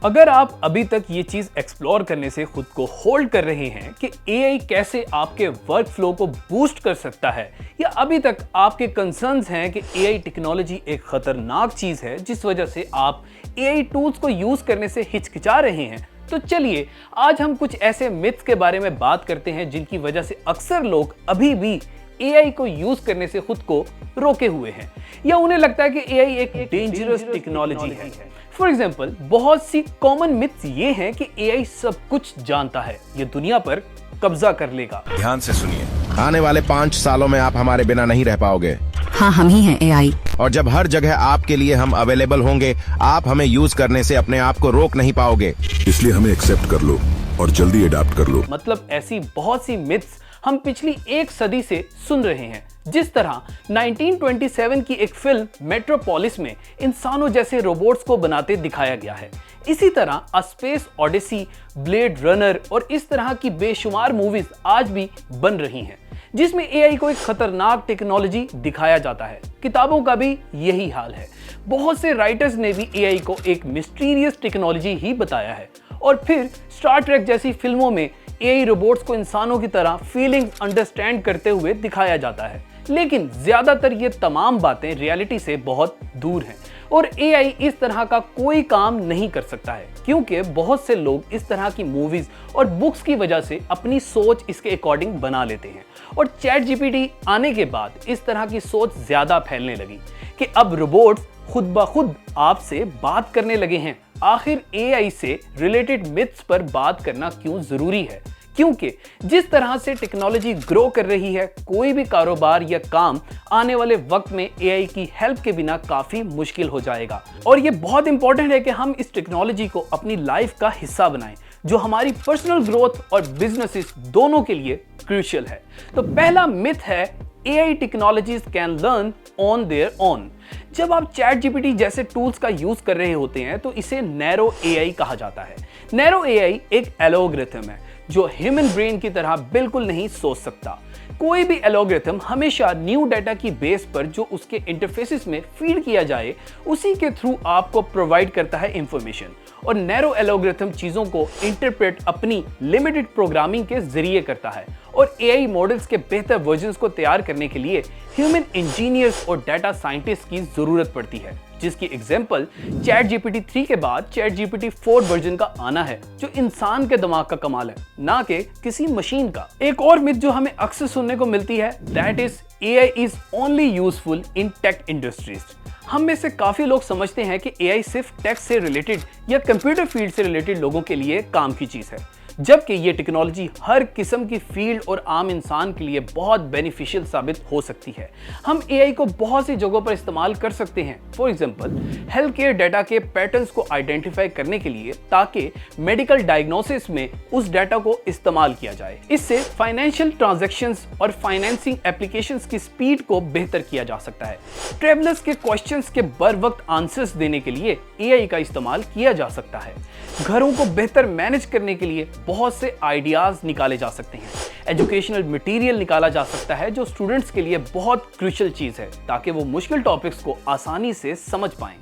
अगर आप अभी तक ये चीज एक्सप्लोर करने से खुद को होल्ड कर रहे हैं कि एआई कैसे आपके वर्क फ्लो को बूस्ट कर सकता है, या अभी तक आपके कंसर्न्स हैं कि एआई टेक्नोलॉजी एक खतरनाक चीज है जिस वजह से आप एआई टूल्स को यूज करने से हिचकिचा रहे हैं, तो चलिए आज हम कुछ ऐसे मिथ्स के बारे में बात करते हैं जिनकी वजह से अक्सर लोग अभी भी एआई को यूज करने से खुद को रोके हुए हैं, या उन्हें लगता है कि एआई एक डेंजरस टेक्नोलॉजी है। फॉर एग्जाम्पल, बहुत सी कॉमन मिथ्स ये हैं कि एआई सब कुछ जानता है, ये दुनिया पर कब्जा कर लेगा। ध्यान से सुनिए, आने वाले 5 सालों में आप हमारे बिना नहीं रह पाओगे। हाँ, हम ही हैं एआई। और जब हर जगह आपके लिए हम अवेलेबल होंगे, आप हमें यूज करने से अपने आप को रोक नहीं पाओगे। इसलिए हमें एक्सेप्ट कर लो और जल्दी अडॉप्ट कर लो। मतलब ऐसी बहुत सी मिथ्स हम पिछली एक सदी से सुन रहे हैं। जिस तरह 1927 की एक फिल्म मेट्रोपोलिस में इंसानों जैसे रोबोट्स को बनाते दिखाया गया है, इसी तरह a space odyssey, blade runner और इस तरह की बेशुमार मूवीज आज भी बन रही हैं जिसमें एआई को एक खतरनाक टेक्नोलॉजी दिखाया जाता है। किताबों का भी यही हाल है। बहुत से राइटर्स ने भी एआई को एक मिस्टीरियस टेक्नोलॉजी ही बताया है, और फिर स्टार ट्रेक जैसी फिल्मों में एआई रोबोट्स को इंसानों की तरह फीलिंग्स अंडरस्टैंड करते हुए दिखाया जाता है। लेकिन ज्यादातर ये तमाम बातें रियलिटी से बहुत दूर हैं, और एआई इस तरह का कोई काम नहीं कर सकता है, क्योंकि बहुत से लोग इस तरह की मूवीज और बुक्स की वजह से अपनी सोच इसके अकॉर्डिंग बना लेते हैं। और चैट जीपीटी आने के बाद इस तरह की सोच ज्यादा फैलने लगी कि अब रोबोट्स खुद ब खुद आपसे बात करने लगे हैं। आखिर एआई से रिलेटेड मिथ्स पर बात करना क्यों जरूरी है? क्योंकि जिस तरह से टेक्नोलॉजी ग्रो कर रही है, कोई भी कारोबार या काम आने वाले वक्त में एआई की हेल्प के बिना काफी मुश्किल हो जाएगा। और ये बहुत इंपॉर्टेंट है कि हम इस टेक्नोलॉजी को अपनी लाइफ का हिस्सा बनाएं, जो हमारी पर्सनल ग्रोथ और बिजनेसेस दोनों के लिए क्रूशियल है। तो पहला मिथ है, AI technologies can learn on their own. जब आप चैट जीपीटी जैसे टूल्स का यूज कर रहे होते हैं तो इसे नैरो एआई कहा जाता है। नैरो एआई एक एल्गोरिथम है जो ह्यूमन ब्रेन की तरह बिल्कुल नहीं सोच सकता। कोई भी एल्गोरिथम हमेशा न्यू डाटा की बेस पर जो उसके इंटरफेसेस में फीड किया जाए उसी के थ्रू आपको प्रोवाइड करता है इंफॉर्मेशन, और नैरो एल्गोरिथम चीजों को इंटरप्रेट अपनी लिमिटेड प्रोग्रामिंग के जरिए करता है। और एआई मॉडल्स के बेहतर वर्जन्स को तैयार करने के लिए ह्यूमन इंजीनियर्स और डाटा साइंटिस्ट की जरूरत पड़ती है, जिसकी एग्जांपल चैट जीपीटी 3 के बाद चैट जीपीटी 4 वर्जन का आना है, जो इंसान के दिमाग का कमाल है, ना कि किसी मशीन का। एक और मिथ जो हमें अक्सर सुनने को मिलती है, that is AI is only useful in tech industries. हम में से काफी लोग समझते हैं कि एआई सिर्फ टेक से रिलेटेड या कंप्यूटर फील्ड से रिलेटेड लोगों के लिए काम की चीज है, जबकि ये टेक्नोलॉजी हर किस्म की फील्ड और आम इंसान के लिए बहुत बेनिफिशियल साबित हो सकती है। हम एआई को बहुत सी जगहों पर इस्तेमाल कर सकते हैं। For example, health care data के पैटर्न्स को आइडेंटिफाई करने के लिए, ताकि मेडिकल डायग्नोसिस में उस डाटा को इस्तेमाल किया जाए। इससे फाइनेंशियल ट्रांजैक्शंस और फाइनेंसिंग एप्लीकेशंस की स्पीड को बेहतर किया जा सकता है। ट्रेवलर्स के क्वेश्चंस के बर वक्त आंसर्स देने के लिए एआई का इस्तेमाल किया जा सकता है। घरों को बेहतर मैनेज करने के लिए बहुत से आइडियाज निकाले जा सकते हैं। एजुकेशनल मटेरियल निकाला जा सकता है जो स्टूडेंट्स के लिए बहुत क्रूशियल चीज है, ताकि वो मुश्किल टॉपिक्स को आसानी से समझ पाएं।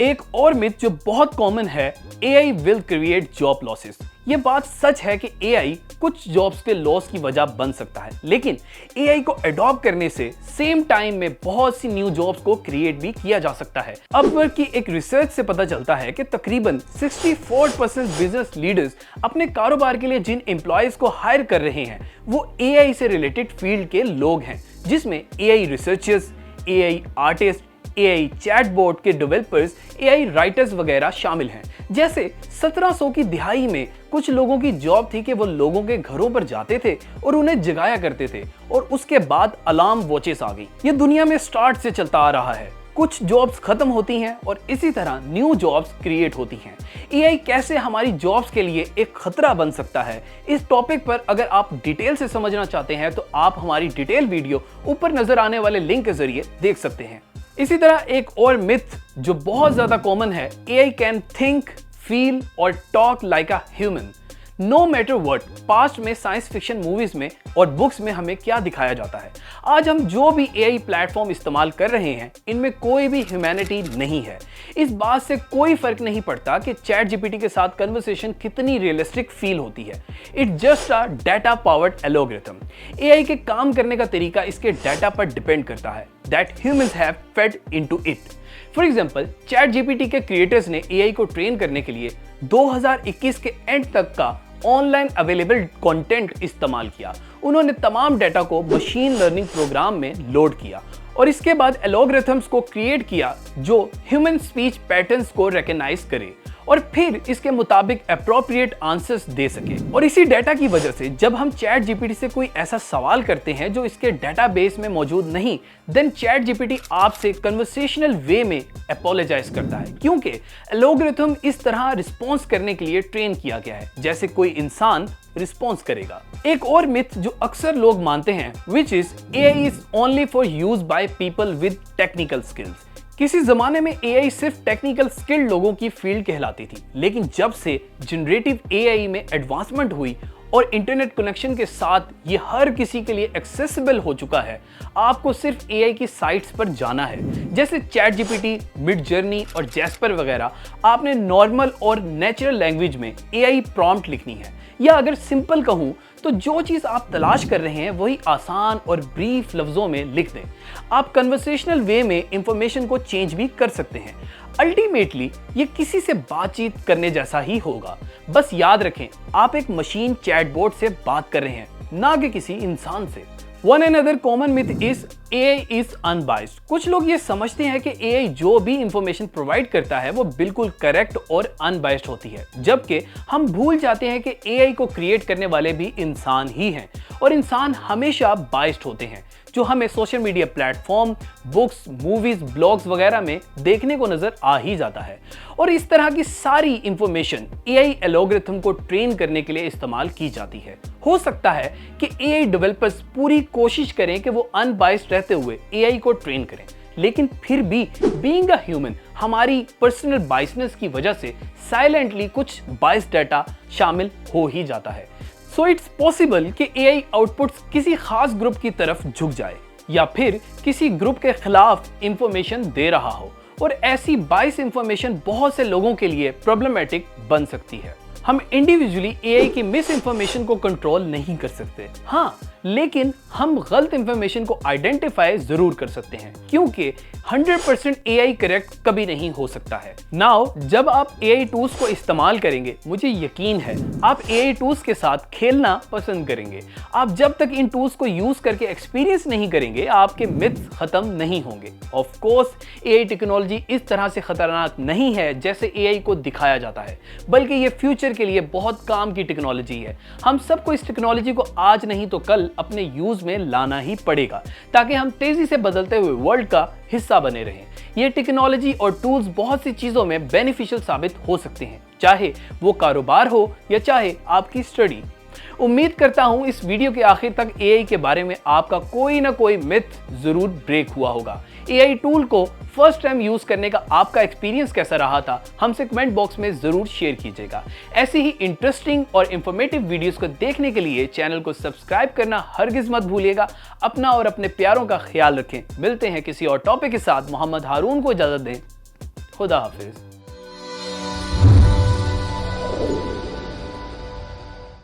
एक और मिथ जो बहुत कॉमन है, AI will create job losses. ये बात सच है कि एआई कुछ जॉब्स के लॉस की वजह बन सकता है, लेकिन एआई को अडॉप्ट करने से सेम टाइम में बहुत सी न्यू जॉब्स को क्रिएट भी किया जा सकता है। अपवर्क की एक रिसर्च से पता चलता है कि तकरीबन 64% बिजनेस लीडर्स अपने कारोबार के लिए जिन एम्प्लॉयज को हायर कर रहे हैं वो एआई से रिलेटेड फील्ड के लोग हैं, जिसमें AI researchers, AI artist, AI chatbot के डेवलपर्स, एआई राइटर्स वगैरह शामिल हैं। जैसे 1700 की दिहाई में कुछ लोगों की जॉब थी कि वो लोगों के घरों पर जाते थे और उन्हें जगाया करते थे, और उसके बाद अलार्म वॉचेस आ गई। ये दुनिया में स्टार्ट से चलता आ रहा है। कुछ जॉब्स खत्म होती हैं और इसी तरह न्यू जॉब्स क्रिएट होती हैं। एआई कैसे हमारी जॉब्स के लिए एक खतरा बन सकता है, इस टॉपिक पर अगर आप डिटेल से समझना चाहते हैं तो आप हमारी डिटेल वीडियो ऊपर नजर आने वाले लिंक के जरिए देख सकते हैं। इसी तरह एक और मिथ जो बहुत ज्यादा कॉमन है, एआई कैन थिंक, फील और talk like a human. No matter what past में साइंस फिक्शन मूवीज में और बुक्स में हमें क्या दिखाया जाता है, आज हम जो भी एआई प्लेटफॉर्म इस्तेमाल कर रहे हैं इनमें कोई भी ह्यूमैनिटी नहीं है। इस बात से कोई फर्क नहीं पड़ता कि चैट जीपीटी के साथ कन्वर्सेशन कितनी रियलिस्टिक फील होती है। It's just a data powered algorithm. AI के काम करने का तरीका इसके डाटा पर डिपेंड करता है that humans have fade into it. For example, chat GPT के क्रिएटर्स ने एआई को ट्रेन करने के लिए 2021 के एंड तक का ऑनलाइन अवेलेबल कंटेंट इस्तेमाल किया। उन्होंने तमाम डाटा को मशीन लर्निंग प्रोग्राम में लोड किया और इसके बाद एल्गोरिथम्स को क्रिएट किया जो ह्यूमन स्पीच पैटर्न्स को रिकॉग्नाइज करे और फिर इसके मुताबिक एप्रोप्रिएट आंसर्स दे सके। और इसी डाटा की वजह से जब हम चैट जीपीटी से कोई ऐसा सवाल करते हैं जो इसके डाटाबेस में मौजूद नहीं, देन चैट जीपीटी आपसे कन्वर्सेशनल वे में अपोलोजाइज करता है, क्योंकि एल्गोरिथम इस तरह रिस्पॉन्स करने के लिए ट्रेन किया गया है जैसे कोई इंसान रिस्पॉन्स करेगा। एक और मिथ जो अक्सर लोग मानते हैं which is AI is only for use by people with technical skills. किसी जमाने में एआई सिर्फ टेक्निकल स्किल्ड लोगों की फील्ड कहलाती थी, लेकिन जब से जनरेटिव एआई में एडवांसमेंट हुई और इंटरनेट कनेक्शन के साथ ये हर किसी के लिए एक्सेसिबल हो चुका है, आपको सिर्फ एआई की साइट्स पर जाना है। जैसे चैट जीपीटी, मिड जर्नी और जैस्पर वगैरह, आपने नॉर्मल और नेचुरल लैंग्वेज में एआई प्रॉम्प्ट लिखनी है, या अगर सिंपल कहूं तो जो चीज आप तलाश कर रहे हैं वही आसान और ब्रीफ लफ्जों में लिख दें। आप कन्वर्सेशनल वे में इंफॉर्मेशन को चेंज भी कर सकते हैं। अल्टीमेटली ये किसी से बातचीत करने जैसा ही होगा। बस याद रखें, आप एक मशीन चैटबॉट से बात कर रहे हैं, ना कि किसी इंसान से। One another common myth is AI is unbiased। कुछ लोग ये समझते हैं कि AI जो भी इंफॉर्मेशन प्रोवाइड करता है वो बिल्कुल करेक्ट और अनबायस्ड होती है, जबकि हम भूल जाते हैं कि AI को क्रिएट करने वाले भी इंसान ही हैं और इंसान हमेशा बायस्ड होते हैं, जो हमें social media platform, books, movies, blogs वगैरह में देखने को नजर आ ही जाता है। और इस तरह की सारी इंफॉर्मेशन एआई एल्गोरिथम को ट्रेन करने के लिए इस्तेमाल की जाती है। हो सकता है कि एआई डेवलपर्स पूरी कोशिश करें कि वो अनबायस्ड रहते हुए एआई को ट्रेन करें, लेकिन फिर भी बीइंग अ ह्यूमन हमारी पर्सनल बायसनेस की वजह से साइलेंटली कुछ बायस्ड डाटा शामिल हो ही जाता है। सो इट्स पॉसिबल कि एआई आउटपुट्स किसी खास ग्रुप की तरफ झुक जाए या फिर किसी ग्रुप के खिलाफ इंफॉर्मेशन दे रहा हो, और ऐसी बायस इंफॉर्मेशन बहुत से लोगों के लिए प्रॉब्लमेटिक बन सकती है। हम इंडिविजुअली एआई की मिस इंफॉर्मेशन को कंट्रोल नहीं कर सकते, हाँ, लेकिन हम गलत इंफॉर्मेशन को आइडेंटिफाई जरूर कर सकते हैं, क्योंकि 100% एआई करेक्ट कभी नहीं हो सकता है। नाउ जब आप एआई टूल्स को इस्तेमाल करेंगे, मुझे यकीन है आप एआई टूल्स के साथ खेलना पसंद करेंगे। आप जब तक इन टूल्स को यूज करके एक्सपीरियंस नहीं करेंगे, आपके मिथ्स खत्म नहीं होंगे। ऑफ कोर्स एआई टेक्नोलॉजी इस तरह से खतरनाक नहीं है जैसे एआई को दिखाया जाता है, बल्कि ये फ्यूचर के लिए बहुत काम की टेक्नोलॉजी है। हम सबको इस टेक्नोलॉजी को आज नहीं तो कल अपने यूज में लाना ही पड़ेगा, ताकि हम तेजी से बदलते हुए वर्ल्ड का हिस्सा बने रहें। ये टेक्नोलॉजी और टूल्स बहुत सी चीजों में बेनिफिशियल साबित हो सकते हैं, चाहे वो कारोबार हो या चाहे आपकी स्टडी। उम्मीद करता हूं इस वीडियो के आखिर तक एआई के बारे में आपका कोई ना कोई मिथ जरूर ब्रेक हुआ होगा। एआई टूल को फर्स्ट टाइम यूज करने का आपका एक्सपीरियंस कैसा रहा था, हमसे कमेंट बॉक्स में जरूर शेयर कीजिएगा। ऐसी ही इंटरेस्टिंग और इंफॉर्मेटिव वीडियोस को देखने के लिए चैनल को सब्सक्राइब करना हरगिज मत भूलिएगा। अपना और अपने प्यारों का ख्याल रखें। मिलते हैं किसी और टॉपिक के साथ। मोहम्मद हारून को इजाजत दें। खुदा हाफिज।